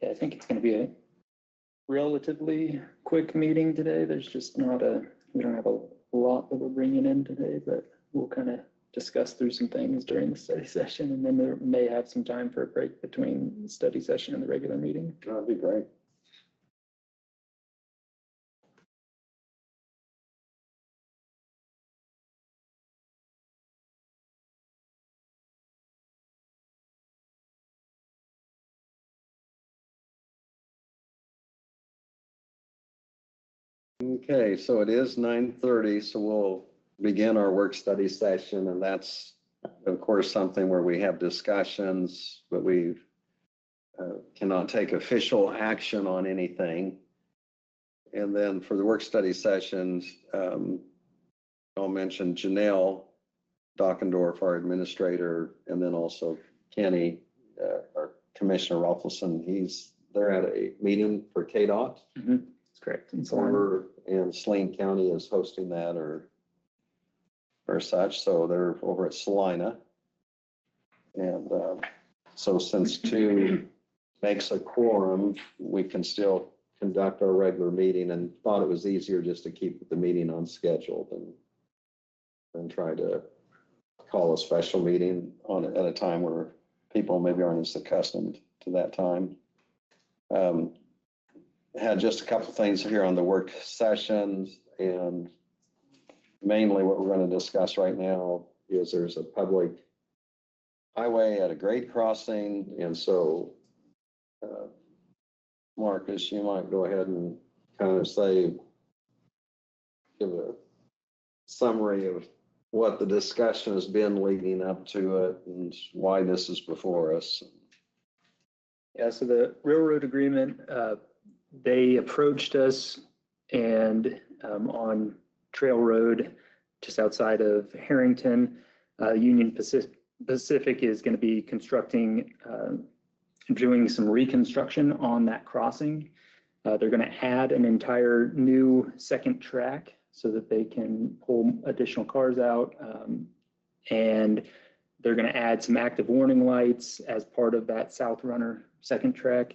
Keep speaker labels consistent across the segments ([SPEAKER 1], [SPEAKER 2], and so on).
[SPEAKER 1] Yeah, I think it's going to be a relatively quick meeting today. There's just not we don't have a lot that we're bringing in today, but we'll kind of discuss through some things during the study session, and then there may have some time for a break between the study session and the regular meeting.
[SPEAKER 2] That'd be great. Okay, so it is 9:30, so we'll begin our work study session, and that's, of course, something where we have discussions, but we cannot take official action on anything. And then for the work study sessions, I'll mention Janelle Dockendorf, our administrator, and then also Kenny, our Commissioner Rolfelson. They're at a meeting for KDOT.
[SPEAKER 1] Mm-hmm. That's correct.
[SPEAKER 2] And Saline County is hosting that or such. So they're over at Salina. And so since 2 makes a quorum, we can still conduct our regular meeting, and thought it was easier just to keep the meeting on schedule than try to call a special meeting at a time where people maybe aren't as accustomed to that time. Had just a couple of things here on the work sessions, and mainly what we're going to discuss right now is there's a public highway at a grade crossing, and so Marcus, you might go ahead and kind of give a summary of what the discussion has been leading up to it and why this is before us.
[SPEAKER 1] Yeah, so the railroad agreement, they approached us and on Trail Road, just outside of Harrington, Union Pacific is going to be doing some reconstruction on that crossing. They're going to add an entire new second track so that they can pull additional cars out. And they're going to add some active warning lights as part of that South Runner second track.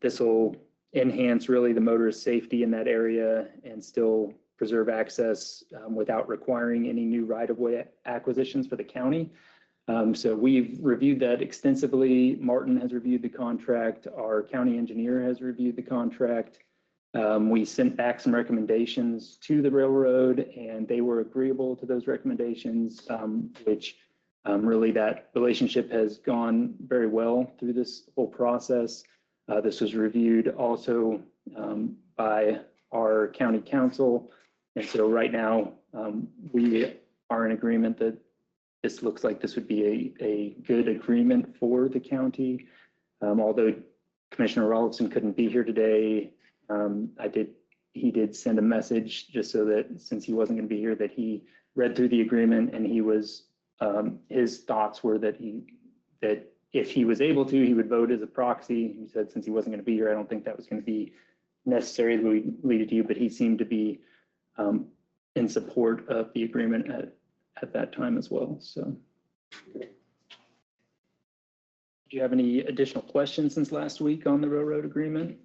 [SPEAKER 1] This will enhance really the motorist safety in that area and still preserve access without requiring any new right-of-way acquisitions for the county. So we've reviewed that extensively. Martin has reviewed the contract. Our county engineer has reviewed the contract. We sent back some recommendations to the railroad, and they were agreeable to those recommendations, which really that relationship has gone very well through this whole process. This was reviewed also by our county council. And so right now we are in agreement that this looks like this would be a good agreement for the county. Although Commissioner Rolfelson couldn't be here today, he did send a message just so that since he wasn't going to be here, that he read through the agreement, and his thoughts were that if he was able to, he would vote as a proxy. He said since he wasn't going to be here, I don't think that was going to be necessary to lead it to you, but he seemed to be in support of the agreement at that time as well. So do you have any additional questions since last week on the railroad agreement?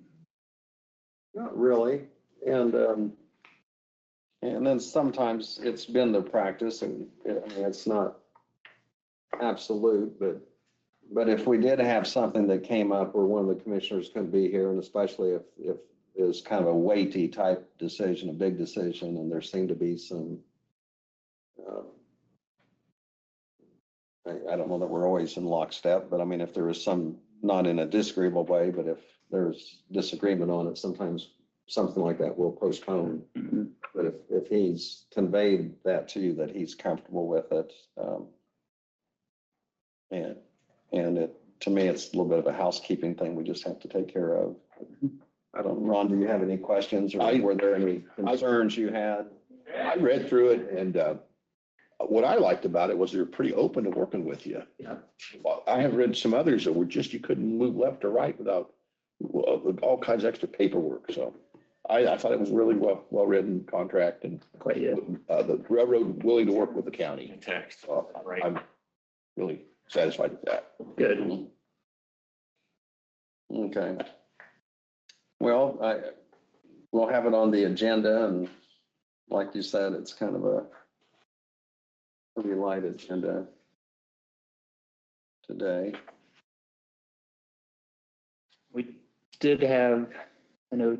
[SPEAKER 2] Not really. And then sometimes it's been the practice, and it's not absolute, but if we did have something that came up where one of the commissioners couldn't be here, and especially if it was kind of a weighty type decision, a big decision, and there seemed to be some, I don't know that we're always in lockstep, but I mean, if there was some, not in a disagreeable way, but if there's disagreement on it, sometimes something like that will postpone. Mm-hmm. But if he's conveyed that to you, that he's comfortable with it, and to me, it's a little bit of a housekeeping thing we just have to take care of. I don't know, Ron, do you have any questions, or were there any concerns you had?
[SPEAKER 3] I read through it, and what I liked about it was they were pretty open to working with you.
[SPEAKER 1] Yeah.
[SPEAKER 3] I have read some others that were just, you couldn't move left or right without all kinds of extra paperwork. So I thought it was really well written contract, and
[SPEAKER 1] quite, yeah.
[SPEAKER 3] The railroad willing to work with the county.
[SPEAKER 4] Text.
[SPEAKER 3] So
[SPEAKER 4] right.
[SPEAKER 3] I'm really satisfied with that.
[SPEAKER 1] Good.
[SPEAKER 2] Okay. Well, we'll have it on the agenda, and like you said, it's kind of a pretty light agenda today.
[SPEAKER 1] We did have, I know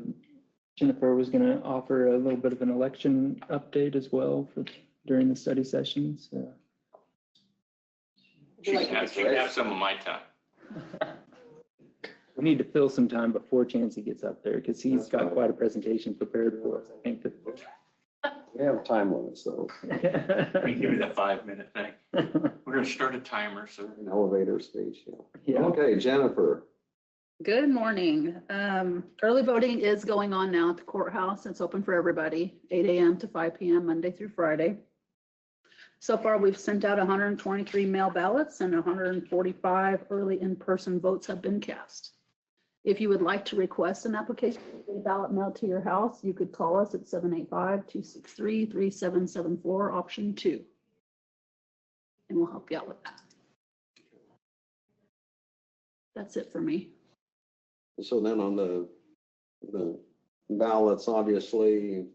[SPEAKER 1] Jennifer was going to offer a little bit of an election update as well during the study session. So
[SPEAKER 4] She'd have some of my time.
[SPEAKER 1] we need to fill some time before Chancey gets up there because he's got quite a presentation prepared for us. I think that
[SPEAKER 2] We have time limits though,
[SPEAKER 4] We give you the 5-minute thing. We're gonna start a timer, so.
[SPEAKER 2] an elevator speech.
[SPEAKER 1] Yeah.
[SPEAKER 2] Okay, Jennifer.
[SPEAKER 5] Good morning. Early voting is going on now at the courthouse. It's open for everybody, 8 a.m. to 5 p.m. Monday through Friday. So far, we've sent out 123 mail ballots and 145 early in-person votes have been cast. If you would like to request an application for a ballot mailed to your house, you could call us at 785-263-3774, option 2. And we'll help you out with that. That's it for me.
[SPEAKER 2] So then on the ballots, obviously,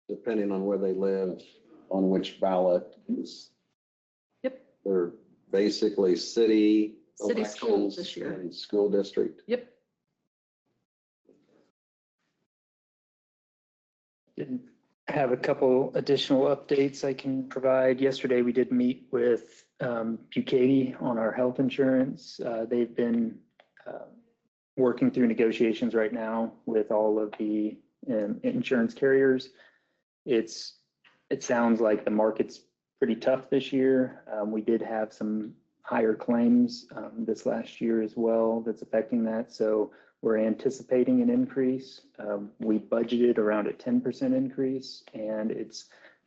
[SPEAKER 2] depending on where they live, on which ballot is.
[SPEAKER 5] Yep.
[SPEAKER 2] They're basically city
[SPEAKER 5] Schools
[SPEAKER 2] elections
[SPEAKER 5] this year.
[SPEAKER 2] and school district.
[SPEAKER 5] Yep.
[SPEAKER 1] Did have a couple additional updates I can provide. Yesterday, we did meet with Bucati on our health insurance. They've been working through negotiations right now with all of the insurance carriers. It sounds like the market's pretty tough this year. We did have some higher claims this last year as well that's affecting that. So we're anticipating an increase. We budgeted around a 10% increase, and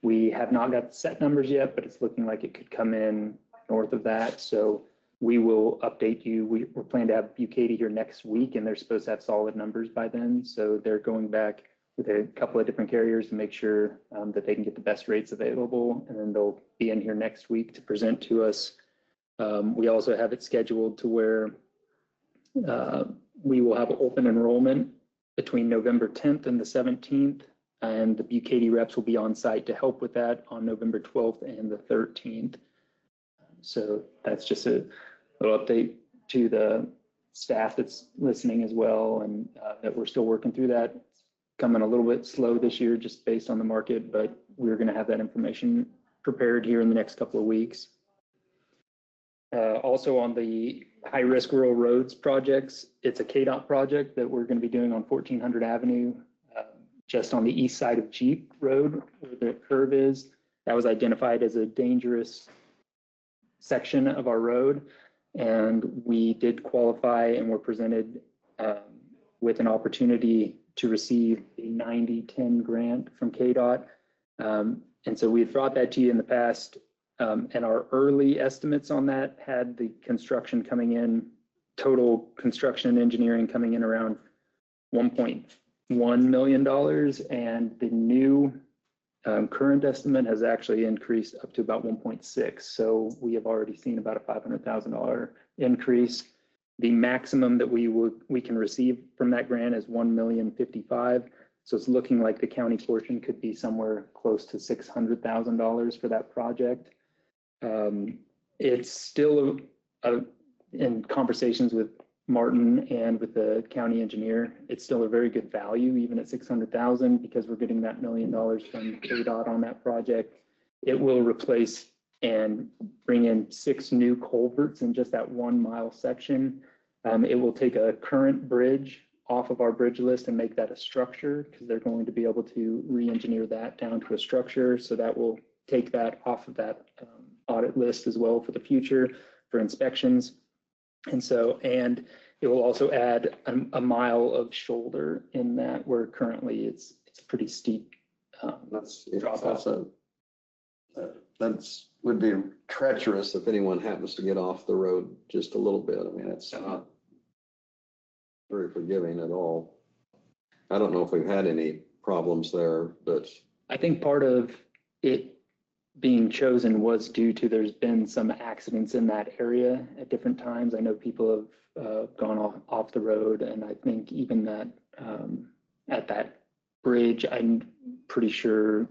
[SPEAKER 1] we have not got the set numbers yet, but it's looking like it could come in north of that. So we will update you. We're planning to have Bucati here next week, and they're supposed to have solid numbers by then. So they're going back with a couple of different carriers to make sure that they can get the best rates available, and then they'll be in here next week to present to us. We also have it scheduled to where we will have open enrollment between November 10th and the 17th, and the Bucati reps will be on site to help with that on November 12th and the 13th. So that's just a little update to the staff that's listening as well, and that we're still working through that. It's coming a little bit slow this year just based on the market, but we're going to have that information prepared here in the next couple of weeks. Also on the high-risk rural roads projects, it's a KDOT project that we're going to be doing on 1400 Avenue, just on the east side of Jeep Road where the curve is. That was identified as a dangerous section of our road, and we did qualify and were presented with an opportunity to receive a 90-10 grant from KDOT. And so we had brought that to you in the past. And our early estimates on that had the construction coming in, total construction and engineering coming in around $1.1 million. And the new current estimate has actually increased up to about 1.6. So we have already seen about a $500,000 increase. The maximum that we can receive from that grant is $1,055,000. So it's looking like the county portion could be somewhere close to $600,000 for that project. It's still in conversations with Martin and with the county engineer, it's still a very good value, even at $600,000, because we're getting that $1 million from KDOT on that project. It will replace and bring in 6 new culverts in just that 1 mile section. It will take a current bridge off of our bridge list and make that a structure, because they're going to be able to re-engineer that down to a structure. So that will take that off of that audit list as well for the future for inspections. And it will also add a mile of shoulder in that, where currently it's a pretty steep drop off.
[SPEAKER 2] That's would be treacherous if anyone happens to get off the road just a little bit. I mean, it's not very forgiving at all. I don't know if we've had any problems there, but
[SPEAKER 1] I think part of it being chosen was due to there's been some accidents in that area at different times. I know people have gone off the road. And I think even that at that bridge, I'm pretty sure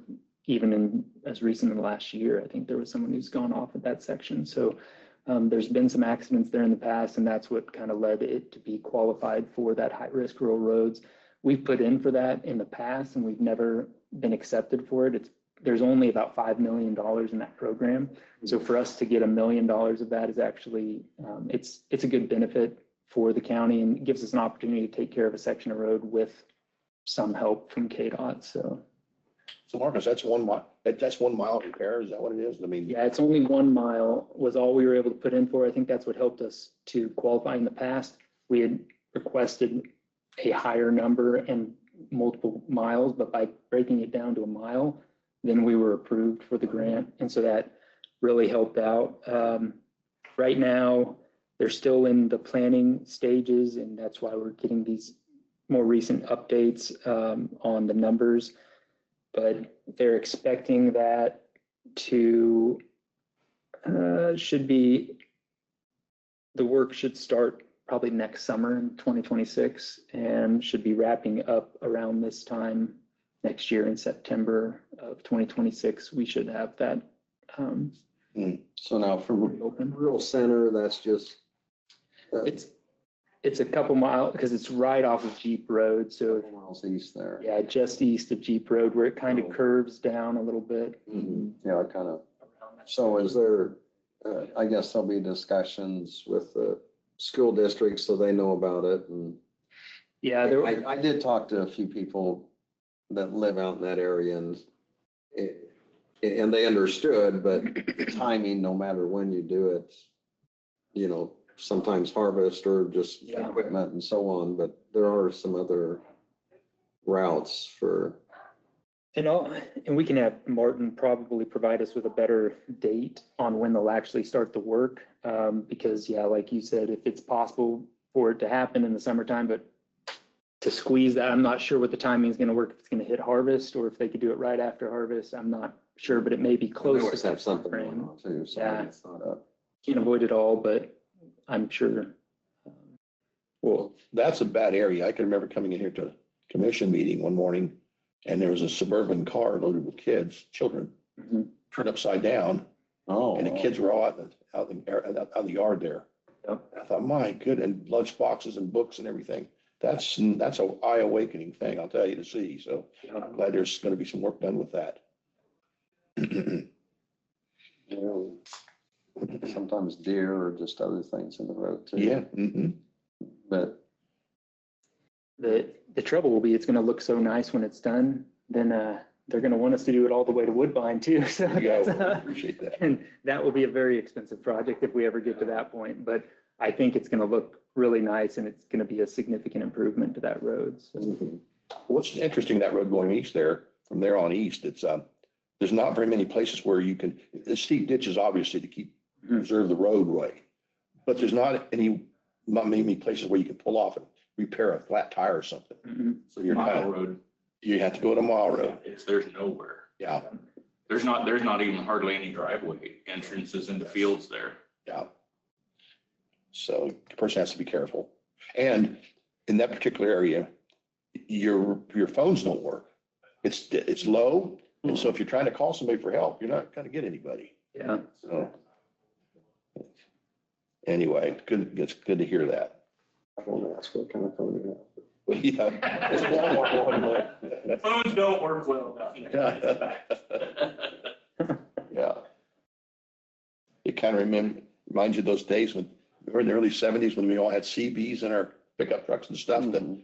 [SPEAKER 1] even in as recent as last year, I think there was someone who's gone off at that section. So there's been some accidents there in the past, and that's what kind of led it to be qualified for that high-risk rural roads. We've put in for that in the past, and we've never been accepted for it. There's only about $5 million in that program. So for us to get $1 million of that is actually, it's a good benefit for the county, and gives us an opportunity to take care of a section of road with some help from KDOT. So
[SPEAKER 3] Marcus, that's 1 mile, that's 1 mile of repair, is that what it is? I mean.
[SPEAKER 1] yeah, it's only 1 mile was all we were able to put in for. I think that's what helped us to qualify in the past. We had requested a higher number and multiple miles, but by breaking it down to 1 mile, then we were approved for the grant. And so that really helped out. Right now, they're still in the planning stages, and that's why we're getting these more recent updates on the numbers. But they're expecting that to the work should start probably next summer in 2026, and should be wrapping up around this time next year in September of 2026. We should have that.
[SPEAKER 2] So now from
[SPEAKER 1] Open.
[SPEAKER 2] rural center, that's just.
[SPEAKER 1] It's a couple miles because it's right off of Jeep Road. So
[SPEAKER 2] Miles east there.
[SPEAKER 1] yeah, just east of Jeep Road where it kind of
[SPEAKER 2] Oh.
[SPEAKER 1] curves down a little bit.
[SPEAKER 2] Yeah, kind of. So is there, I guess there'll be discussions with the school districts so they know about it. And
[SPEAKER 1] Yeah, there.
[SPEAKER 2] I did talk to a few people that live out in that area, and they understood, but timing, no matter when you do it, sometimes harvest or just
[SPEAKER 1] Yeah.
[SPEAKER 2] equipment and so on, but there are some other routes for.
[SPEAKER 1] And we can have Martin probably provide us with a better date on when they'll actually start the work. Because yeah, like you said, if it's possible for it to happen in the summertime, but to squeeze that, I'm not sure what the timing is going to work. If it's going to hit harvest or if they could do it right after harvest, I'm not sure, but it may be
[SPEAKER 2] We
[SPEAKER 1] close.
[SPEAKER 2] always
[SPEAKER 1] to
[SPEAKER 2] have something
[SPEAKER 1] frame.
[SPEAKER 2] going on too. So
[SPEAKER 1] Yeah.
[SPEAKER 2] it's not a.
[SPEAKER 1] Can't avoid it all, but I'm sure.
[SPEAKER 3] Well, that's a bad area. I can remember coming in here to a commission meeting one morning, and there was a suburban car loaded with children,
[SPEAKER 1] Mhm.
[SPEAKER 3] turned upside down,
[SPEAKER 2] Oh.
[SPEAKER 3] and the kids were all out in the yard there.
[SPEAKER 1] Yep.
[SPEAKER 3] I thought, my goodness, and lunch boxes and books and everything. That's an eye awakening thing, I'll tell you, to see. So I'm glad there's going to be some work done with that.
[SPEAKER 2] Sometimes deer or just other things in the road too.
[SPEAKER 3] Yeah. Mhm.
[SPEAKER 2] But
[SPEAKER 1] The trouble will be, it's gonna look so nice when it's done, then they're gonna want us to do it all the way to Woodbine too. So
[SPEAKER 3] Yeah,
[SPEAKER 1] that's,
[SPEAKER 3] I appreciate that.
[SPEAKER 1] and that will be a very expensive project if we ever get to that point. But I think it's gonna look really nice, and it's gonna be a significant improvement to that road. So.
[SPEAKER 3] What's interesting, that road going east there, from there on east, it's, there's not very many places where you can, the steep ditches obviously to keep, preserve the roadway. But there's not many places where you can pull off and repair a flat tire or something.
[SPEAKER 1] Mhm.
[SPEAKER 3] So you're
[SPEAKER 4] Mile
[SPEAKER 3] kind
[SPEAKER 4] road,
[SPEAKER 3] you have to go to Mile Road.
[SPEAKER 4] there's nowhere.
[SPEAKER 3] Yeah,
[SPEAKER 4] There's not even hardly any driveway entrances into fields there.
[SPEAKER 3] yeah. So the person has to be careful. And in that particular area, your phones don't work. It's low. And so if you're trying to call somebody for help, you're not going to get anybody.
[SPEAKER 1] Yeah.
[SPEAKER 3] So anyway, good. It's good to hear that.
[SPEAKER 2] I won't ask what kind of phone you have.
[SPEAKER 3] Yeah.
[SPEAKER 4] Phones don't work well.
[SPEAKER 3] Yeah. It kind of reminds you of those days when we were in the early 70s when we all had CBs in our pickup trucks and stuff, and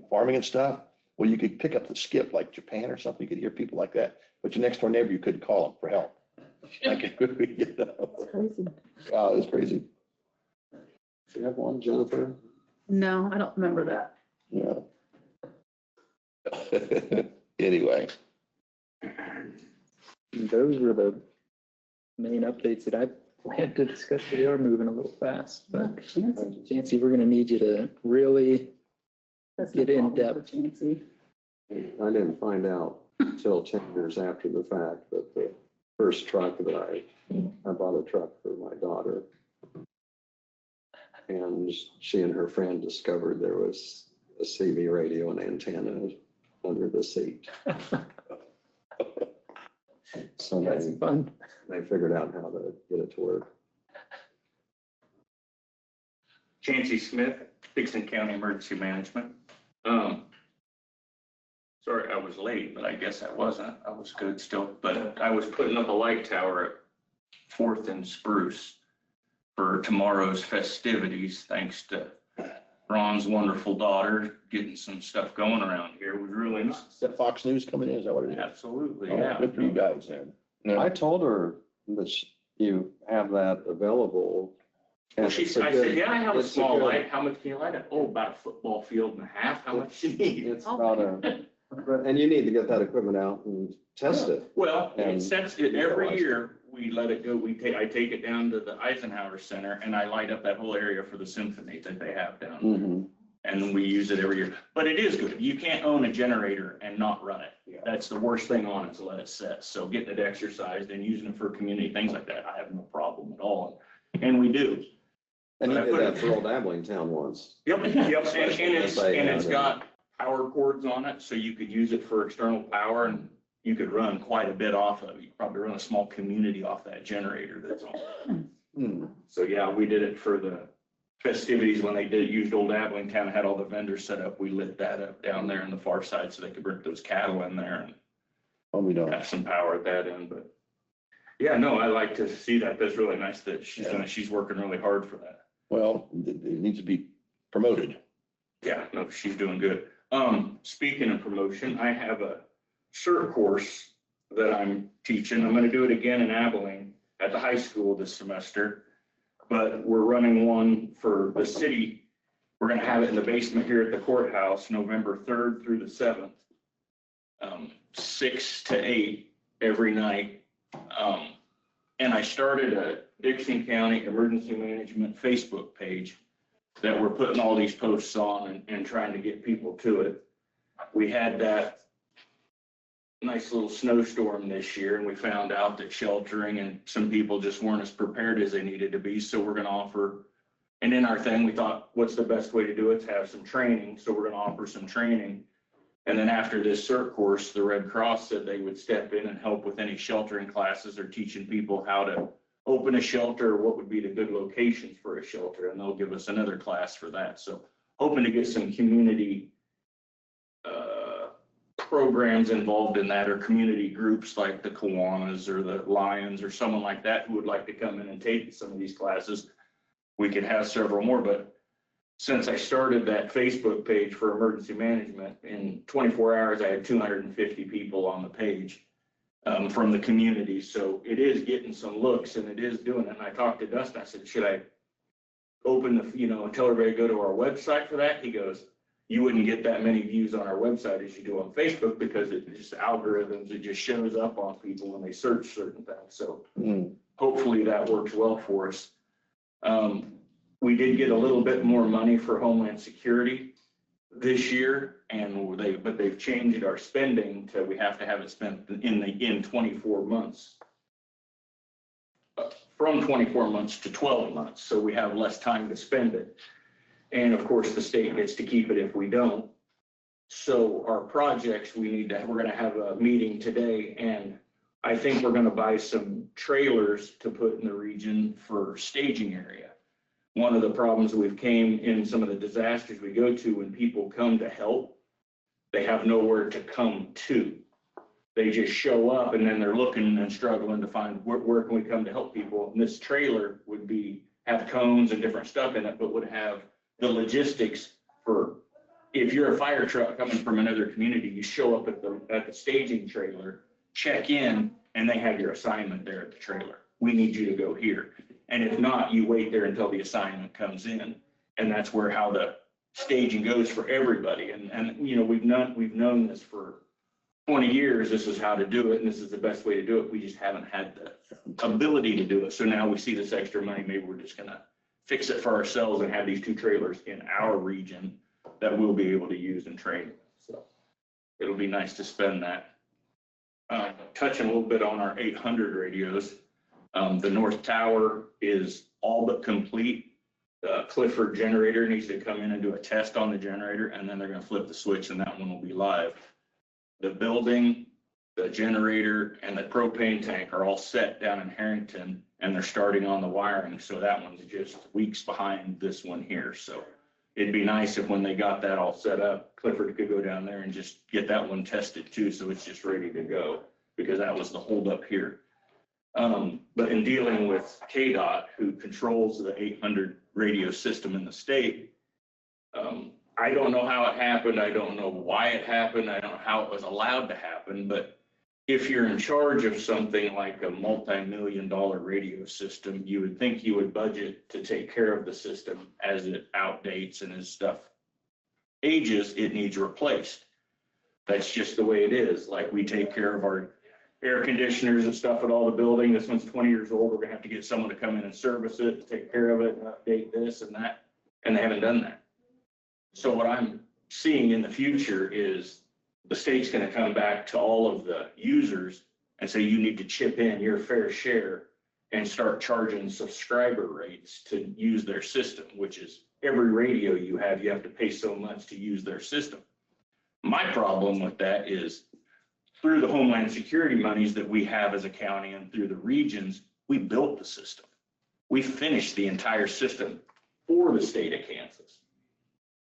[SPEAKER 3] farming and stuff. Well, you could pick up the skip like Japan or something. You could hear people like that. But your next door neighbor, you couldn't call them for help. Like, you know.
[SPEAKER 5] Crazy.
[SPEAKER 3] Wow, it's crazy.
[SPEAKER 2] Do you have one, Jennifer?
[SPEAKER 5] No, I don't remember that.
[SPEAKER 3] Yeah. Anyway,
[SPEAKER 1] Those were the main updates that I planned to discuss. They are moving a little fast, but Jancy, we're gonna need you to really
[SPEAKER 5] That's
[SPEAKER 1] get
[SPEAKER 5] no
[SPEAKER 1] in
[SPEAKER 5] problem
[SPEAKER 1] depth.
[SPEAKER 5] for Jancy.
[SPEAKER 2] I didn't find out until 10 years after the fact, but the first truck that I bought a truck for my daughter. and she and her friend discovered there was a CB radio and antenna under the seat. So
[SPEAKER 1] That's fun.
[SPEAKER 2] they figured out how to get it to work.
[SPEAKER 4] Chancey Smith, Dickinson County Emergency Management. Sorry, I was late, but I guess I wasn't. I was good still. But I was putting up a light tower at 4th and Spruce for tomorrow's festivities, thanks to Ron's wonderful daughter getting some stuff going around here. It was really nice.
[SPEAKER 3] Is that Fox News coming in? Is that what it is?
[SPEAKER 4] Absolutely,
[SPEAKER 3] Oh,
[SPEAKER 4] yeah.
[SPEAKER 3] good for you guys then. No.
[SPEAKER 2] I told her that you have that available.
[SPEAKER 4] Well,
[SPEAKER 2] and
[SPEAKER 4] she
[SPEAKER 2] it's
[SPEAKER 4] said,
[SPEAKER 2] a
[SPEAKER 4] I
[SPEAKER 2] good-
[SPEAKER 4] said, yeah, I have a
[SPEAKER 2] it's
[SPEAKER 4] small
[SPEAKER 2] good-
[SPEAKER 4] light. How much can you light it? Oh, about a football field and a half. How much do you need?
[SPEAKER 2] It's
[SPEAKER 5] Oh.
[SPEAKER 2] about and you need to get that equipment out and test it.
[SPEAKER 4] Well,
[SPEAKER 2] And-
[SPEAKER 4] it sets it every year. We let it go. I take it down to the Eisenhower Center and I light up that whole area for the symphony that they have down there.
[SPEAKER 2] Mhm.
[SPEAKER 4] And we use it every year. But it is good. You can't own a generator and not run it.
[SPEAKER 2] Yeah.
[SPEAKER 4] That's the worst thing on it, to let it set. So getting it exercised and using it for community, things like that, I have no problem at all. And we do.
[SPEAKER 2] And you
[SPEAKER 4] But I
[SPEAKER 2] did
[SPEAKER 4] put
[SPEAKER 2] that
[SPEAKER 4] it-
[SPEAKER 2] for Old Abilene Town once.
[SPEAKER 4] Yep, and it's
[SPEAKER 2] Yes, I
[SPEAKER 4] got power cords on it, so you could use it for external power and you could run quite a bit off of it. You could probably run a small community off that generator that's on.
[SPEAKER 2] Hmm.
[SPEAKER 4] So yeah, we did it for the festivities when they used Old Abilene Town, had all the vendors set up. We lit that up down there on the far side so they could bring those cattle in there and
[SPEAKER 3] Oh, we don't.
[SPEAKER 4] have some power at that end, but yeah, no, I like to see that. That's really nice that she's working really hard for that.
[SPEAKER 3] Well, it needs to be promoted.
[SPEAKER 4] Yeah, no, she's doing good. Speaking of promotion, I have a cert course that I'm teaching. I'm gonna do it again in Abilene at the high school this semester. But we're running one for the city. We're gonna have it in the basement here at the courthouse, November 3rd through the 7th. 6 to 8 every night. And I started a Dickinson County Emergency Management Facebook page that we're putting all these posts on and trying to get people to it. We had that nice little snowstorm this year and we found out that sheltering and some people just weren't as prepared as they needed to be. So we're going to offer, and in our thing, we thought, what's the best way to do it? To have some training. So we're going to offer some training. And then after this CERT course, the Red Cross said they would step in and help with any sheltering classes or teaching people how to open a shelter, what would be the good locations for a shelter. And they'll give us another class for that. So hoping to get some community programs involved in that, or community groups like the Kiwanis or the Lions or someone like that who would like to come in and take some of these classes. We could have several more, but since I started that Facebook page for emergency management, in 24 hours, I had 250 people on the page from the community. So it is getting some looks and it is doing it. And I talked to Dustin, I said, should I open and tell everybody to go to our website for that? He goes, you wouldn't get that many views on our website as you do on Facebook because it just algorithms, it just shows up on people when they search certain things. So hopefully that works well for us. We did get a little bit more money for Homeland Security this year, but they've changed our spending to, we have to have it spent in 24 months. From 24 months to 12 months, so we have less time to spend it. And of course, the state gets to keep it if we don't. So our projects, we're gonna have a meeting today, and I think we're gonna buy some trailers to put in the region for staging area. One of the problems we've came in some of the disasters we go to, when people come to help, they have nowhere to come to. They just show up and then they're looking and struggling to find where can we come to help people. And this trailer would have cones and different stuff in it, but would have the logistics for, if you're a fire truck coming from another community, you show up at the staging trailer, check in, and they have your assignment there at the trailer. We need you to go here. And if not, you wait there until the assignment comes in. And that's how the staging goes for everybody. And we've known this for 20 years. This is how to do it, and this is the best way to do it. We just haven't had the ability to do it. So now we see this extra money. Maybe we're just gonna fix it for ourselves and have these 2 trailers in our region that we'll be able to use and train. So it'll be nice to spend that. Touching a little bit on our 800 radios. The North Tower is all but complete. Clifford generator needs to come in and do a test on the generator, and then they're gonna flip the switch and that one will be live. The building, the generator, and the propane tank are all set down in Harrington, and they're starting on the wiring, so that one's just weeks behind this one here, so it'd be nice if when they got that all set up, Clifford could go down there and just get that one tested too, so it's just ready to go, because that was the holdup here. But in dealing with KDOT, who controls the 800 radio system in the state, I don't know how it happened. I don't know why it happened. I don't know how it was allowed to happen. But if you're in charge of something like a multi-million-dollar radio system, you would think you would budget to take care of the system as it outdates and as stuff ages, it needs replaced. That's just the way it is. Like we take care of our air conditioners and stuff at all the building. This one's 20 years old. We're gonna have to get someone to come in and service it, take care of it, and update this and that. And they haven't done that. So what I'm seeing in the future is the state's gonna come back to all of the users and say, you need to chip in your fair share and start charging subscriber rates to use their system, which is every radio you have to pay so much to use their system. My problem with that is through the Homeland Security monies that we have as a county and through the regions, we built the system. We finished the entire system for the state of Kansas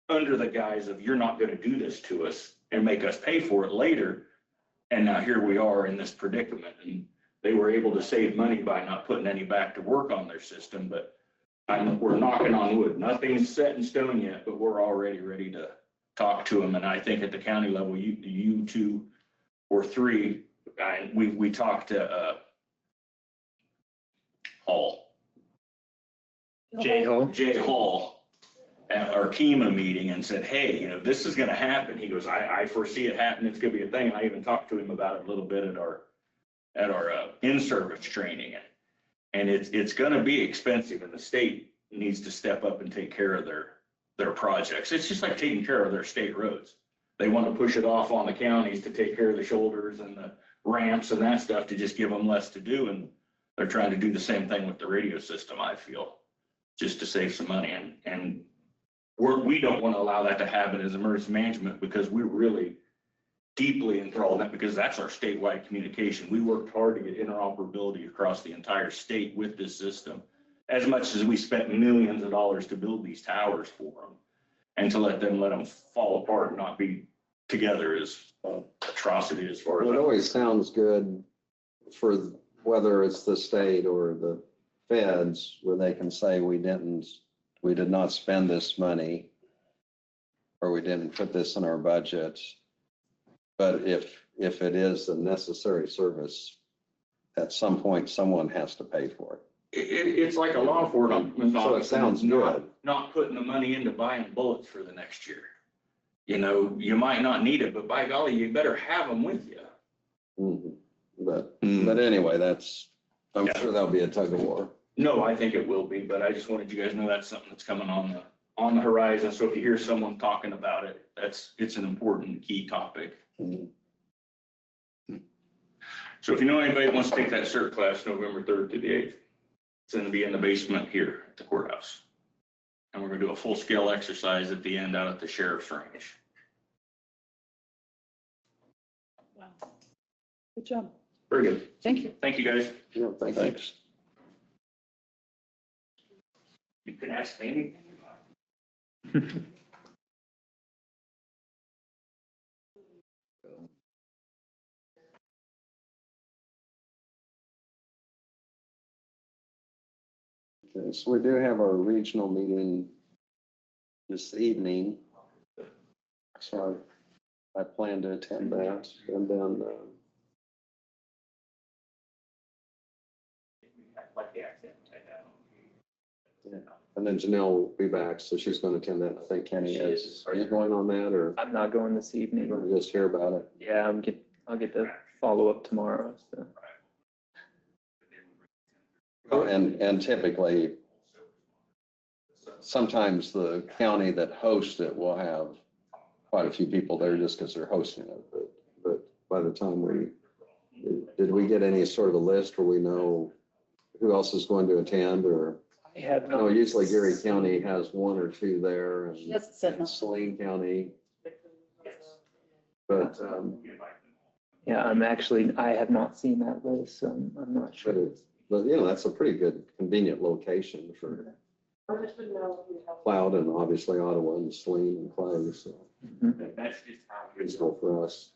[SPEAKER 4] under the guise of, you're not going to do this to us and make us pay for it later. And now here we are in this predicament. And they were able to save money by not putting any back to work on their system. But we're knocking on wood. Nothing's set in stone yet, but we're already ready to talk to them. And I think at the county level, you two or three, we talked to Hall. Jay Hall at our KEMA meeting and said, hey, this is going to happen. He goes, I foresee it happening. It's going to be a thing. And I even talked to him about it a little bit at our in-service training. And it's going to be expensive, and the state needs to step up and take care of their projects. It's just like taking care of their state roads. They want to push it off on the counties to take care of the shoulders and the ramps and that stuff to just give them less to do. And they're trying to do the same thing with the radio system, I feel, just to save some money. And we don't want to allow that to happen as emergency management, because we're really deeply enthralled in that, because that's our statewide communication. We worked hard to get interoperability across the entire state with this system, as much as we spent millions of dollars to build these towers for them, and to let them fall apart and not be together is atrocity as far as.
[SPEAKER 2] It always sounds good for whether it's the state or the feds, where they can say we did not spend this money, or we didn't put this in our budget. But if it is a necessary service, at some point, someone has to pay for it.
[SPEAKER 4] It's like a law enforcement
[SPEAKER 2] So it sounds good.
[SPEAKER 4] Not putting the money into buying bullets for the next year. You might not need it, but by golly, you better have them with you.
[SPEAKER 2] Mm-hmm. But anyway, I'm sure that'll be a tug of war.
[SPEAKER 4] No, I think it will be, but I just wanted you guys to know that's something that's coming on the horizon. So if you hear someone talking about it, it's an important key topic.
[SPEAKER 2] Mm-hmm.
[SPEAKER 4] So if you know anybody that wants to take that cert class, November 3rd to the 8th, it's going to be in the basement here at the courthouse. And we're going to do a full-scale exercise at the end out at the sheriff's range.
[SPEAKER 5] Wow. Good job.
[SPEAKER 4] Very good.
[SPEAKER 5] Thank you.
[SPEAKER 4] Thank you, guys.
[SPEAKER 2] Yeah, thanks.
[SPEAKER 4] You can ask me anything.
[SPEAKER 2] Okay, so we do have our regional meeting this evening. So I plan to attend that, and then Janelle will be back, so she's going to attend that. I think Kenny is. Are you going on that, or
[SPEAKER 1] I'm not going this
[SPEAKER 2] you're
[SPEAKER 1] evening.
[SPEAKER 2] going to just hear about it?
[SPEAKER 1] Yeah, I'll get the follow up tomorrow. So.
[SPEAKER 2] And typically, sometimes the county that hosts it will have quite a few people there just because they're hosting it. But by the time did we get any sort of a list where we know who else is going to attend, or?
[SPEAKER 1] have
[SPEAKER 2] I know usually Geary County has one or two there and
[SPEAKER 5] Yes, it's sitting.
[SPEAKER 2] Saline County. But,
[SPEAKER 1] Yeah, I have not seen that list, so I'm not
[SPEAKER 2] but
[SPEAKER 1] sure.
[SPEAKER 2] that's a pretty good convenient location for Cloud and obviously Ottawa and Saline and Clay, so reasonable for us.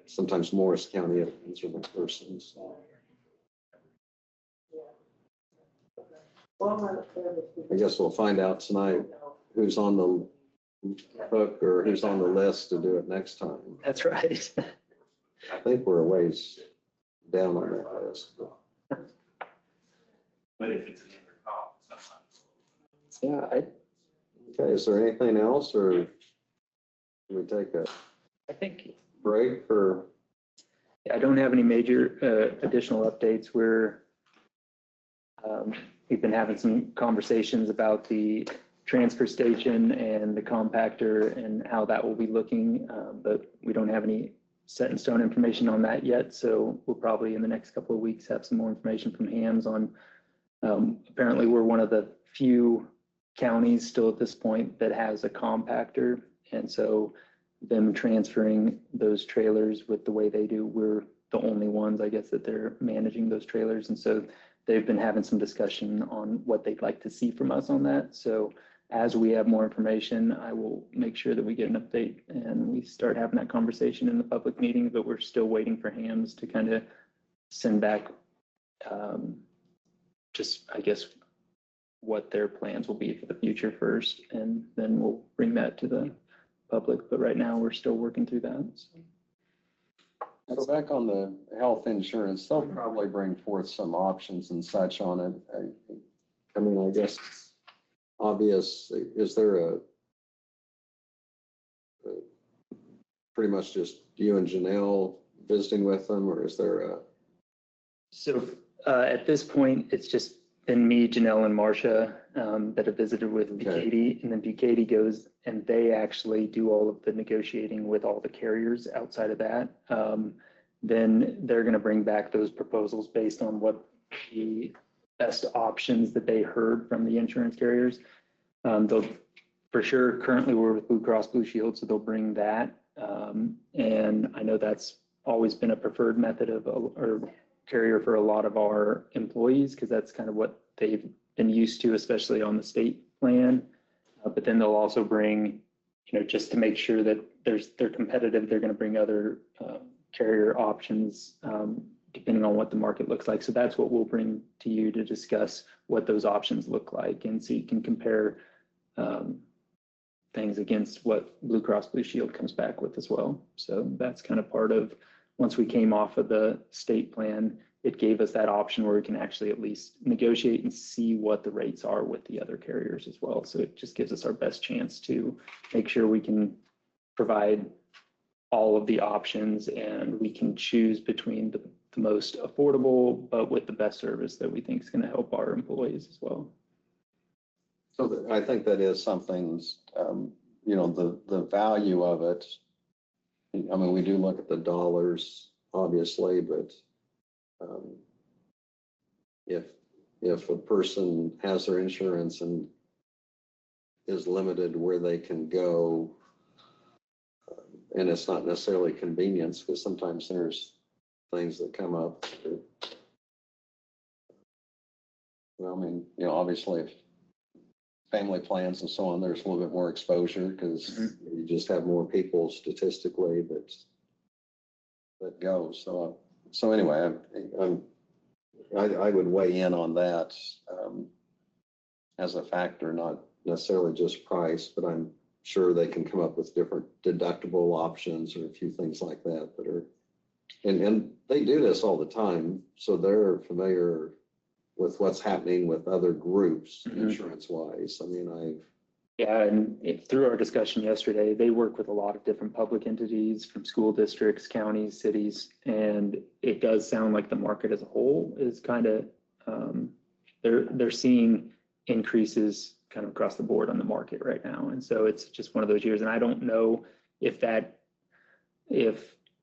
[SPEAKER 2] Sometimes Morris County is a person, so. I guess we'll find out tonight who's on the hook or who's on the list to do it next time.
[SPEAKER 1] That's right.
[SPEAKER 2] I think we're a ways down on that list.
[SPEAKER 4] But if it's another call, sometimes.
[SPEAKER 1] Yeah,
[SPEAKER 2] Okay, is there anything else or can we take a
[SPEAKER 1] I think
[SPEAKER 2] break for?
[SPEAKER 1] I don't have any major additional updates. We've been having some conversations about the transfer station and the compactor and how that will be looking, but we don't have any set in stone information on that yet. So we'll probably in the next couple of weeks have some more information from Hams on. Apparently, we're one of the few counties still at this point that has a compactor, and so them transferring those trailers with the way they do, we're the only ones, I guess, that they're managing those trailers. And so they've been having some discussion on what they'd like to see from us on that. So as we have more information, I will make sure that we get an update and we start having that conversation in the public meeting, but we're still waiting for Hams to kind of send back just, I guess, what their plans will be for the future first, and then we'll bring that to the public. But right now, we're still working through that.
[SPEAKER 2] So back on the health insurance, they'll probably bring forth some options and such on it. I mean, I guess it's obvious. Is there a pretty much just you and Janelle visiting with them, or is there a?
[SPEAKER 1] So at this point, it's just been me, Janelle, and Marcia that have visited with BKD, and then BKD goes and they actually do all of the negotiating with all the carriers outside of that. Then they're going to bring back those proposals based on what the best options that they heard from the insurance carriers. They'll for sure, currently we're with Blue Cross Blue Shield, so they'll bring that. And I know that's always been a preferred method of or carrier for a lot of our employees, because that's kind of what they've been used to, especially on the state plan. But then they'll also bring, just to make sure that they're competitive, they're going to bring other carrier options depending on what the market looks like. So that's what we'll bring to you to discuss what those options look like, and so you can compare things against what Blue Cross Blue Shield comes back with as well. So that's kind of part of, once we came off of the state plan, it gave us that option where we can actually at least negotiate and see what the rates are with the other carriers as well. So it just gives us our best chance to make sure we can provide all of the options and we can choose between the most affordable, but with the best service that we think is going to help our employees as well.
[SPEAKER 2] So I think that is something, the value of it. I mean, we do look at the dollars, obviously, but if a person has their insurance and is limited where they can go, and it's not necessarily convenience, because sometimes there's things that come up. Well, I mean, obviously, if family plans and so on, there's a little bit more exposure because you just have more people statistically that go. So anyway, I would weigh in on that as a factor, not necessarily just price, but I'm sure they can come up with different deductible options or a few things like that are, and they do this all the time, so they're familiar with what's happening with other groups insurance wise. I mean,
[SPEAKER 1] Yeah, and through our discussion yesterday, they work with a lot of different public entities from school districts, counties, cities, and it does sound like the market as a whole is kind of, they're seeing increases kind of across the board on the market right now. And so it's just one of those years. And I don't know if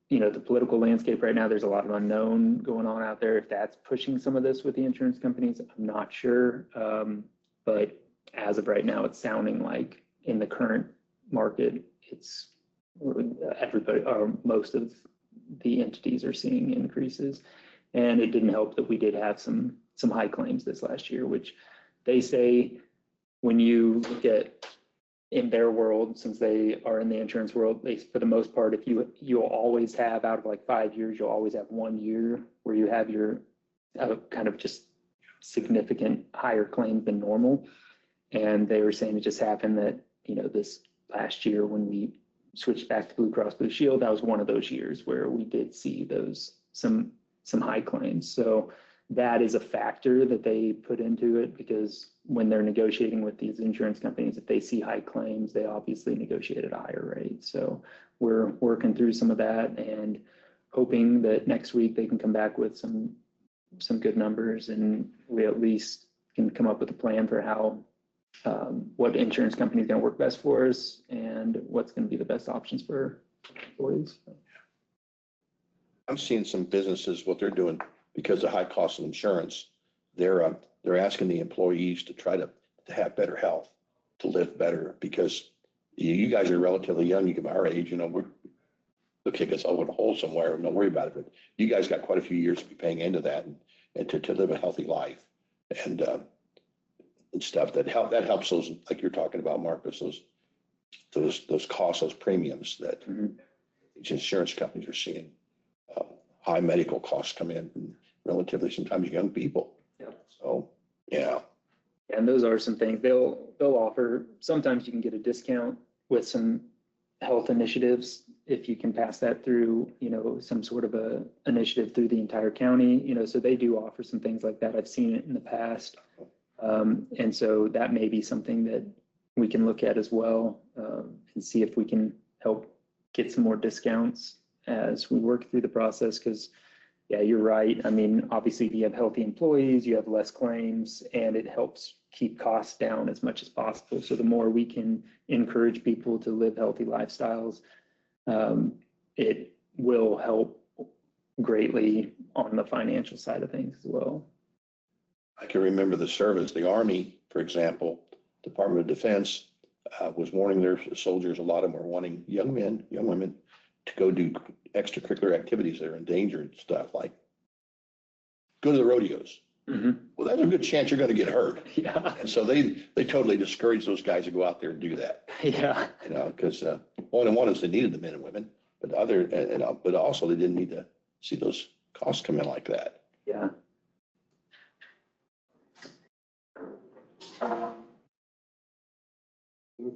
[SPEAKER 1] the political landscape right now, there's a lot of unknown going on out there. If that's pushing some of this with the insurance companies, I'm not sure. But as of right now, it's sounding like in the current market, it's everybody or most of the entities are seeing increases. And it didn't help that we did have some high claims this last year, which they say when you look at in their world, since they are in the insurance world, they, for the most part, if you'll always have out of like 5 years, you'll always have 1 year where you have your kind of just significant higher claims than normal. And they were saying it just happened that, this last year when we switched back to Blue Cross Blue Shield, that was one of those years where we did see those some high claims. So that is a factor that they put into it, because when they're negotiating with these insurance companies, if they see high claims, they obviously negotiate at a higher rate. So we're working through some of that and hoping that next week they can come back with some good numbers, and we at least can come up with a plan for how what insurance company is going to work best for us and what's going to be the best options for employees.
[SPEAKER 3] I'm seeing some businesses, what they're doing because of high cost of insurance, they're asking the employees to try to have better health, to live better, because you guys are relatively young. You can be our age, they'll kick us all in a hole somewhere. Don't worry about it. But you guys got quite a few years to be paying into that and to live a healthy life and stuff that helps those, like you're talking about, Marcus, those costs, those premiums that these insurance companies are seeing. High medical costs come in from relatively sometimes young people.
[SPEAKER 1] Yeah.
[SPEAKER 3] So, yeah.
[SPEAKER 1] And those are some things they'll offer. Sometimes you can get a discount with some health initiatives if you can pass that through, some sort of a initiative through the entire county, so they do offer some things like that. I've seen it in the past. And so that may be something that we can look at as well, and see if we can help get some more discounts as we work through the process. Because yeah, you're right. I mean, obviously if you have healthy employees, you have less claims, and it helps keep costs down as much as possible. So the more we can encourage people to live healthy lifestyles, it will help greatly on the financial side of things as well.
[SPEAKER 3] I can remember the service, the Army, for example, Department of Defense was warning their soldiers, a lot of them were wanting young men, young women to go do extracurricular activities that are endangered stuff, like go to the rodeos.
[SPEAKER 1] Mm-hmm.
[SPEAKER 3] Well, there's a good chance you're going to get hurt.
[SPEAKER 1] Yeah.
[SPEAKER 3] And so they totally discourage those guys to go out there and do that.
[SPEAKER 1] Yeah.
[SPEAKER 3] Because one is they needed the men and women, but but also they didn't need to see those costs come in like that.
[SPEAKER 1] Yeah.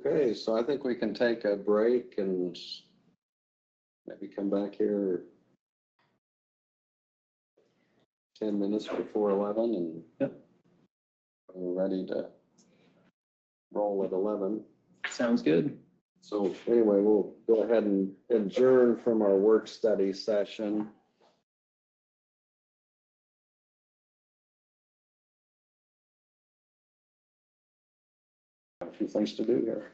[SPEAKER 2] Okay, so I think we can take a break and maybe come back here 10 minutes before 11 and
[SPEAKER 1] Yep.
[SPEAKER 2] we're ready to roll at 11.
[SPEAKER 1] Sounds good.
[SPEAKER 2] So anyway, we'll go ahead and adjourn from our work study session. A few things to do here.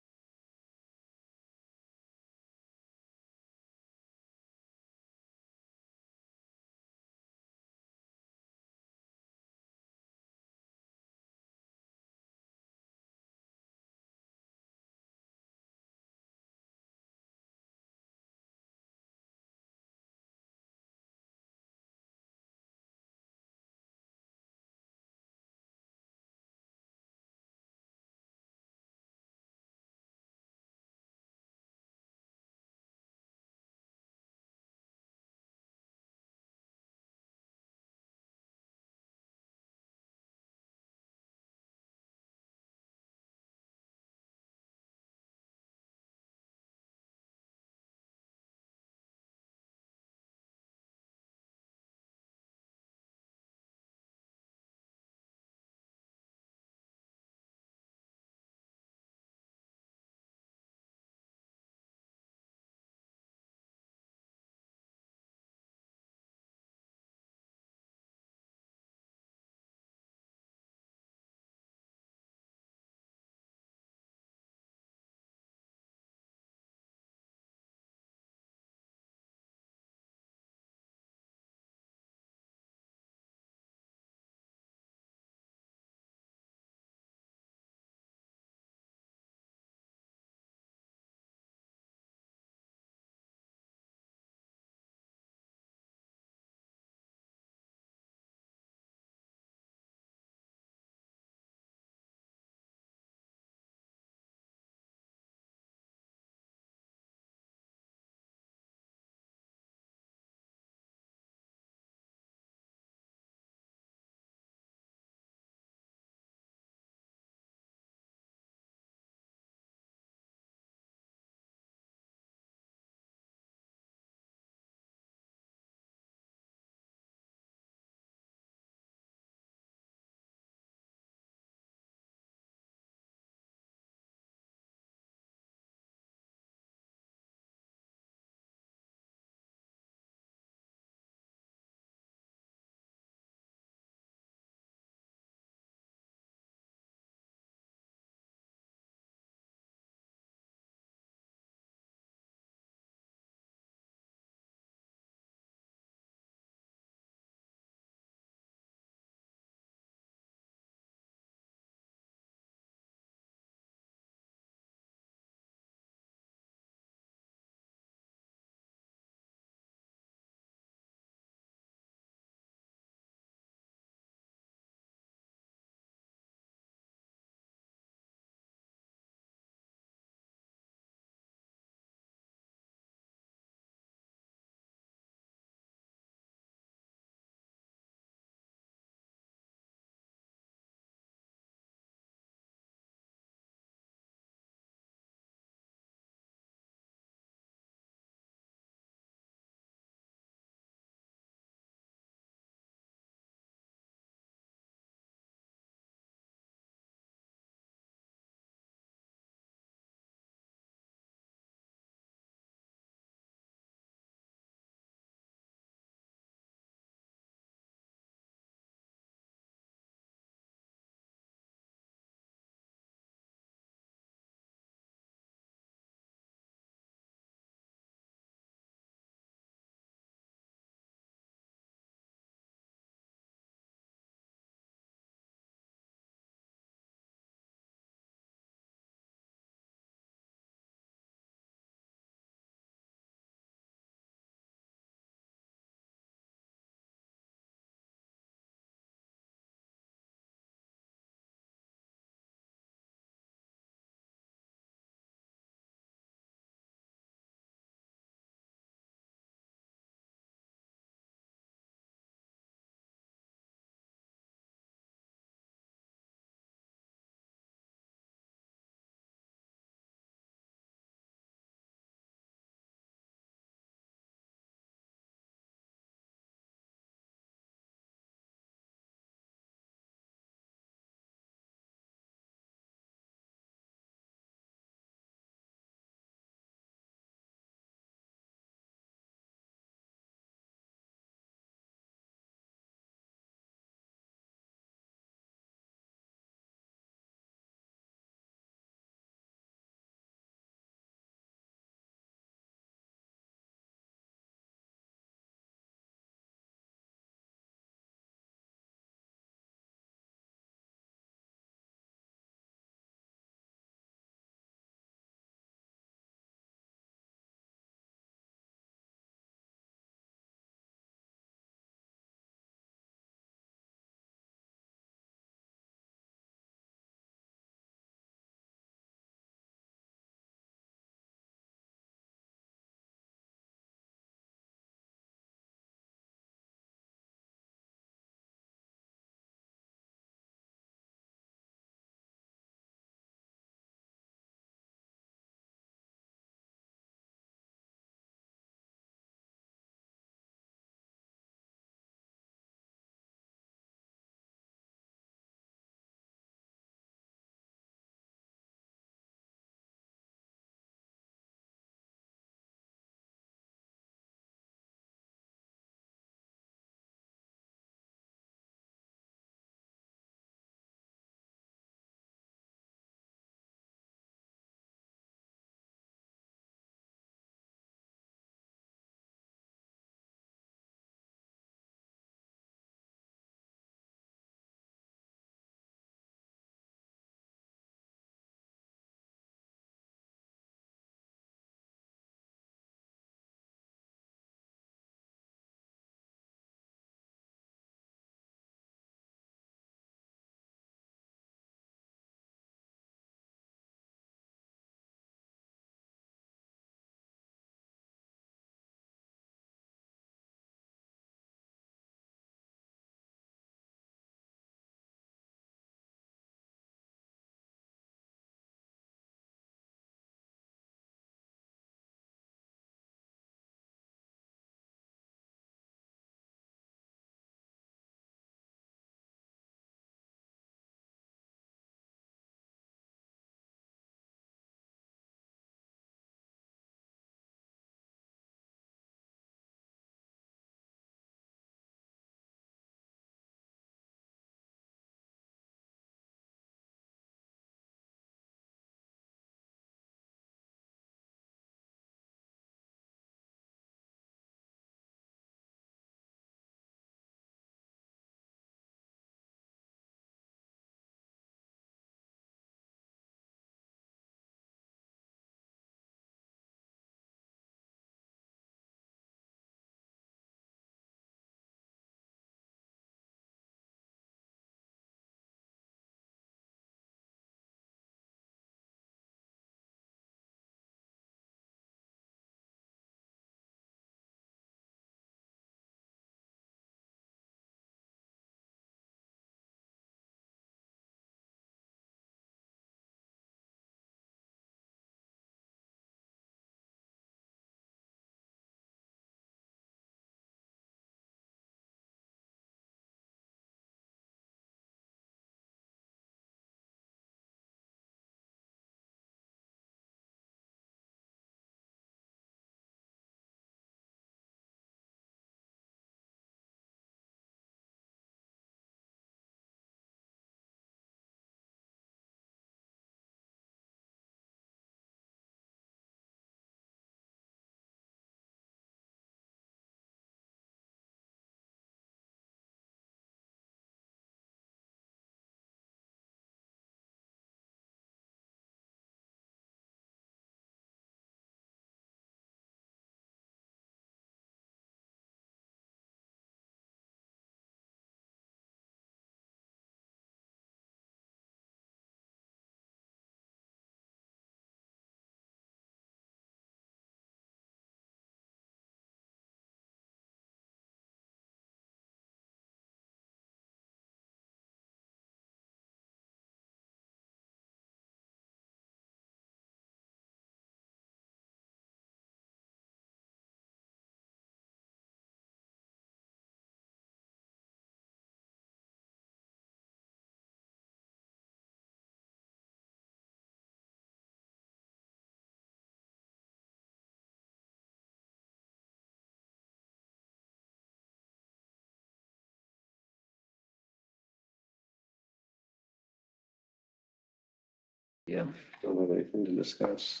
[SPEAKER 5] Yeah.
[SPEAKER 2] Don't have anything to discuss.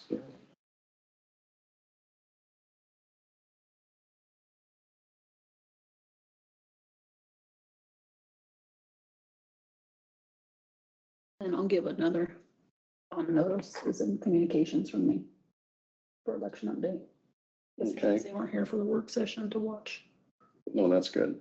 [SPEAKER 5] And I'll give another notices and communications from me for election update. Just in
[SPEAKER 2] Okay.
[SPEAKER 5] case they weren't here for the work session to watch.
[SPEAKER 2] No, that's good.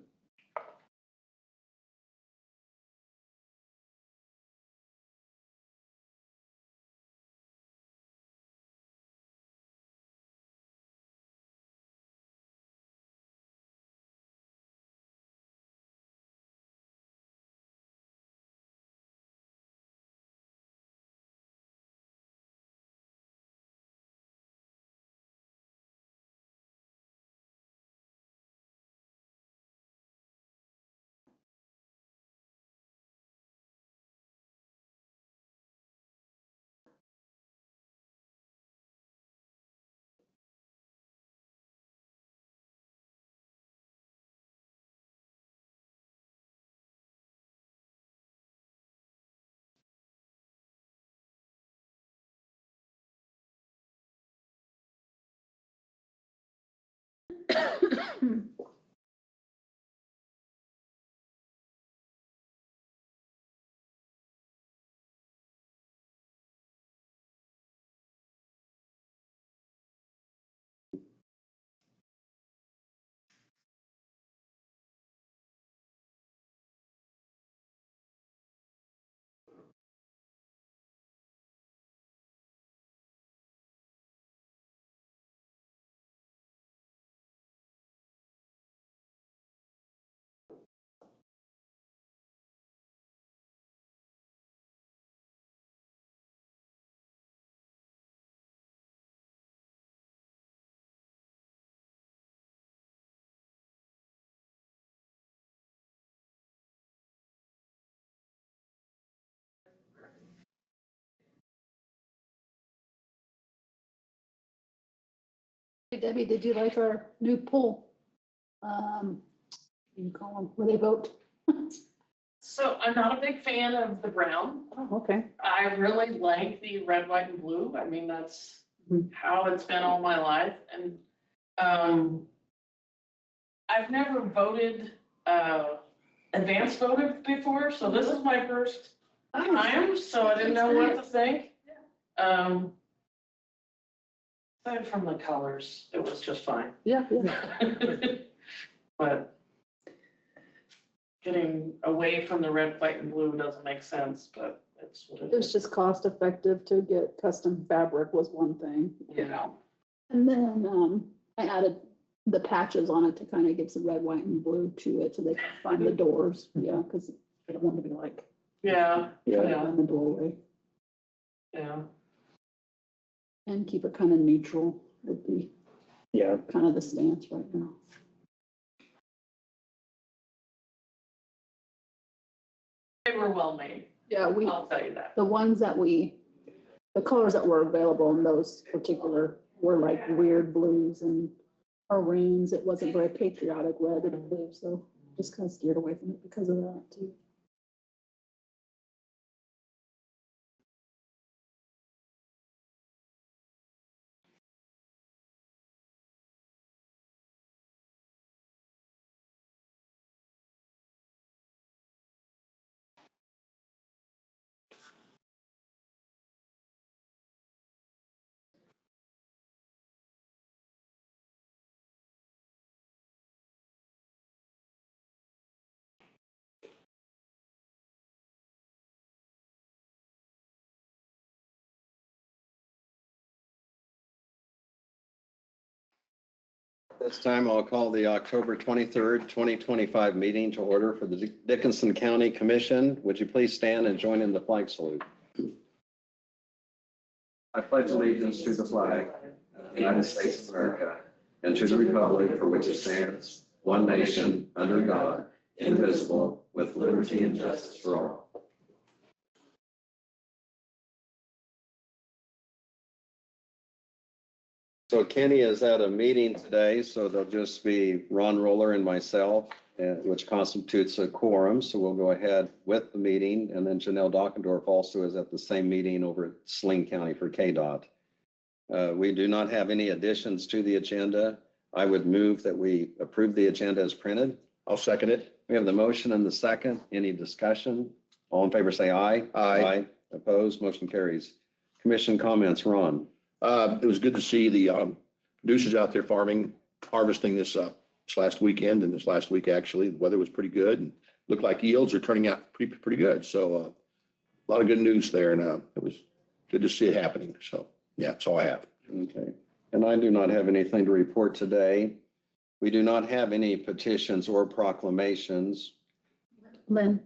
[SPEAKER 5] Hey Debbie, did you like our new poll? You call them, where they vote?
[SPEAKER 6] So I'm not a big fan of the brown.
[SPEAKER 5] Oh, okay.
[SPEAKER 6] I really like the red, white, and blue. I mean, that's
[SPEAKER 5] Mhm.
[SPEAKER 6] how it's been all my life. And I've never voted, advance voted before, so this is my first time, so I didn't know what to think. Aside from the colors, it was just fine.
[SPEAKER 5] Yeah, yeah.
[SPEAKER 6] But getting away from the red, white, and blue doesn't make sense, but it's what it
[SPEAKER 5] It was
[SPEAKER 6] is.
[SPEAKER 5] just cost effective to get custom fabric was one thing, you
[SPEAKER 6] Yeah.
[SPEAKER 5] know. And then, I added the patches on it to kind of give some red, white and blue to it so they can find the doors. Yeah, because I don't want to be like
[SPEAKER 6] Yeah,
[SPEAKER 5] in the doorway
[SPEAKER 6] yeah.
[SPEAKER 5] and keep it kind of neutral would be
[SPEAKER 1] Yeah,
[SPEAKER 5] kind of the stance right now.
[SPEAKER 6] They were well made,
[SPEAKER 5] Yeah,
[SPEAKER 6] I'll tell you that.
[SPEAKER 5] the ones that the colors that were available in those particular were like weird blues and maroons. It wasn't very patriotic red and blue, so just kind of steered away from it because of that too.
[SPEAKER 2] This time I'll call the October 23rd, 2025 meeting to order for the Dickinson County Commission. Would you please stand and join in the flag salute? I pledge allegiance to the flag of the United States of America and to the republic for which it stands, one nation, under God, indivisible, with liberty and justice for all. So Kenny is at a meeting today, so there'll just be Ron Roller and myself. which constitutes a quorum. So we'll go ahead with the meeting. And then Janelle Dockendorf also is at the same meeting over at Sling County for KDOT. We do not have any additions to the agenda. I would move that we approve the agenda as printed.
[SPEAKER 3] I'll second it.
[SPEAKER 2] We have the motion and the second. Any discussion? All in favor, say aye.
[SPEAKER 3] Aye.
[SPEAKER 2] Opposed, motion carries. Commission comments, Ron.
[SPEAKER 3] It was good to see the producers out there farming, harvesting this last weekend and this last week, actually. The weather was pretty good and looked like yields are turning out pretty good. So a lot of good news there, and it was good to see it happening. So yeah, that's all I have.
[SPEAKER 2] Okay. And I do not have anything to report today. We do not have any petitions or proclamations.
[SPEAKER 5] Lynn,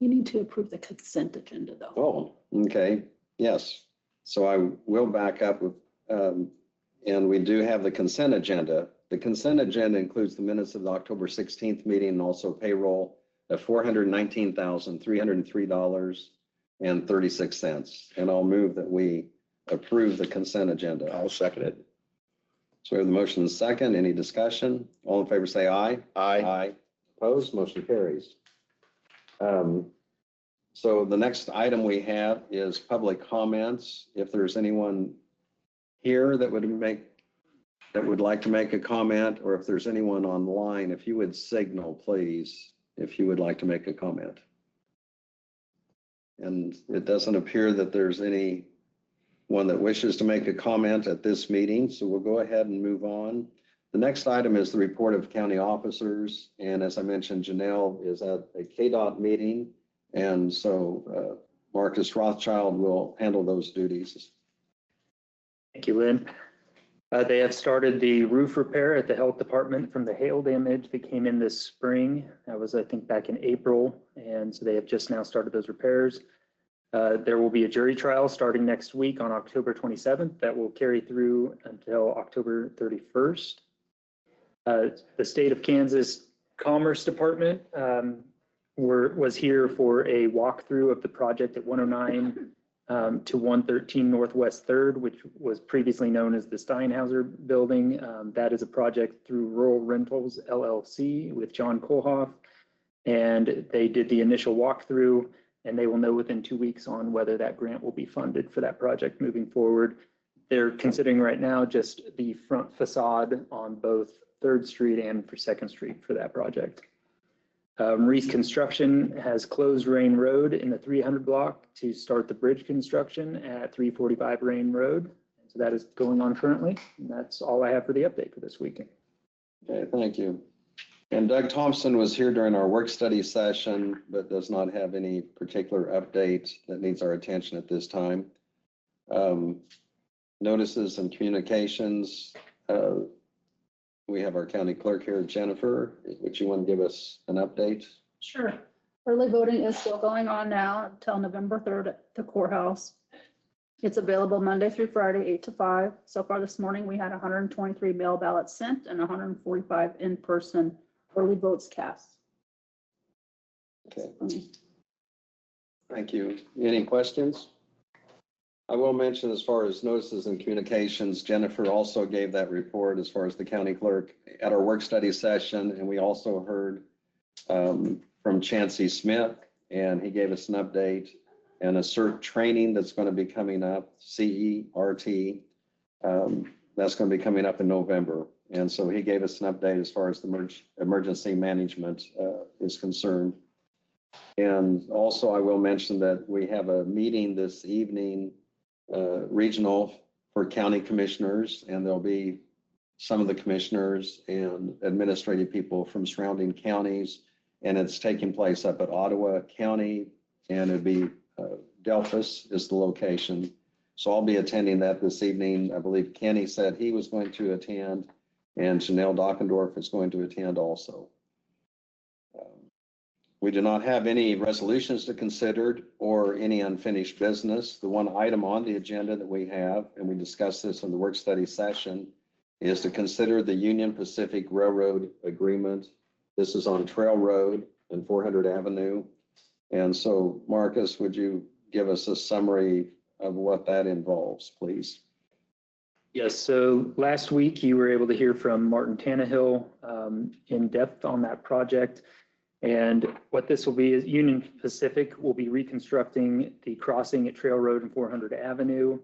[SPEAKER 5] you need to approve the consent agenda though.
[SPEAKER 2] Oh, okay. Yes. So I will back up with, and we do have the consent agenda. The consent agenda includes the minutes of the October 16th meeting and also payroll of $419,303.36. And I'll move that we approve the consent agenda.
[SPEAKER 3] I'll second it.
[SPEAKER 2] So we have the motion and second. Any discussion? All in favor, say aye.
[SPEAKER 3] Aye.
[SPEAKER 2] Opposed, motion carries. So the next item we have is public comments. If there's anyone here that would like to make a comment, or if there's anyone online, if you would signal, please, if you would like to make a comment. And it doesn't appear that there's anyone that wishes to make a comment at this meeting, so we'll go ahead and move on. The next item is the report of county officers. And as I mentioned, Janelle is at a KDOT meeting. And so Marcus Rothschild will handle those duties.
[SPEAKER 1] Thank you, Lynn. They have started the roof repair at the health department from the hail damage that came in this spring. That was, I think, back in April. And so they have just now started those repairs. There will be a jury trial starting next week on October 27th that will carry through until October 31st. The state of Kansas Commerce Department was here for a walkthrough of the project at 109 to 113 Northwest 3rd, which was previously known as the Steinhauser Building. That is a project through Rural Rentals LLC with John Kohlhoff. And they did the initial walkthrough, and they will know within 2 weeks on whether that grant will be funded for that project moving forward. They're considering right now just the front facade on both 3rd Street and for 2nd Street for that project. Reese Construction has closed Rain Road in the 300 block to start the bridge construction at 345 Rain Road. So that is going on currently. And that's all I have for the update for this week.
[SPEAKER 2] Okay, thank you. And Doug Thompson was here during our work study session, but does not have any particular update that needs our attention at this time. Notices and communications. We have our county clerk here, Jennifer. Would you want to give us an update?
[SPEAKER 5] Sure. Early voting is still going on now until November 3rd at the courthouse. It's available Monday through Friday, 8 to 5. So far this morning, we had 123 mail ballots sent and 145 in-person early votes cast.
[SPEAKER 2] Okay. Thank you. Any questions? I will mention, as far as notices and communications, Jennifer also gave that report as far as the county clerk at our work study session. And we also heard from Chancey Smith, and he gave us an update and a CERT training that's going to be coming up, CERT. That's going to be coming up in November. And so he gave us an update as far as the emergency management is concerned. And also I will mention that we have a meeting this evening, regional for county commissioners, and there'll be some of the commissioners and administrative people from surrounding counties. And it's taking place up at Ottawa County, and it'd be Delphus is the location. So I'll be attending that this evening. I believe Kenny said he was going to attend, and Janelle Dockendorf is going to attend also. We do not have any resolutions to consider or any unfinished business. The one item on the agenda that we have, and we discussed this in the work study session, is to consider the Union Pacific Railroad agreement. This is on Trail Road and 400 Avenue. And so, Marcus, would you give us a summary of what that involves, please?
[SPEAKER 1] Yes, so last week you were able to hear from Martin Tannehill in depth on that project. And what this will be is Union Pacific will be reconstructing the crossing at Trail Road and 400 Avenue.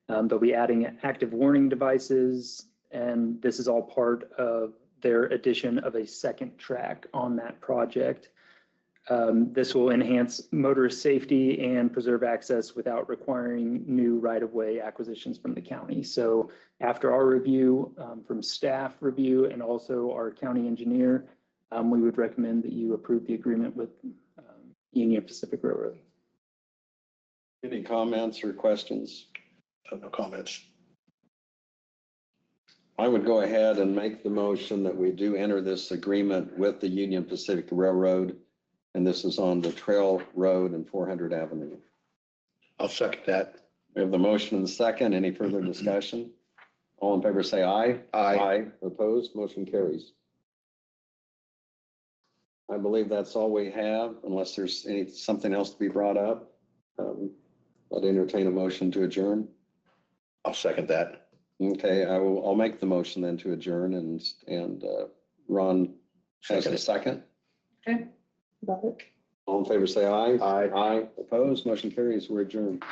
[SPEAKER 1] They'll be adding active warning devices, and this is all part of their addition of a second track on that project. This will enhance motorist safety and preserve access without requiring new right-of-way acquisitions from the county. So after our review, from staff review and also our county engineer, we would recommend that you approve the agreement with Union Pacific Railroad.
[SPEAKER 2] Any comments or questions?
[SPEAKER 3] No comments.
[SPEAKER 2] I would go ahead and make the motion that we do enter this agreement with the Union Pacific Railroad. And this is on the Trail Road and 400 Avenue.
[SPEAKER 3] I'll second that.
[SPEAKER 2] We have the motion and the second. Any further discussion? All in favor, say aye.
[SPEAKER 3] Aye.
[SPEAKER 2] Opposed, motion carries. I believe that's all we have, unless there's something else to be brought up. I'd entertain a motion to adjourn.
[SPEAKER 3] I'll second that.
[SPEAKER 2] Okay, I'll make the motion then to adjourn, and Ron has a second.
[SPEAKER 6] Okay.
[SPEAKER 2] All in favor, say aye.
[SPEAKER 3] Aye.
[SPEAKER 2] Aye. Opposed, motion carries. We're adjourned.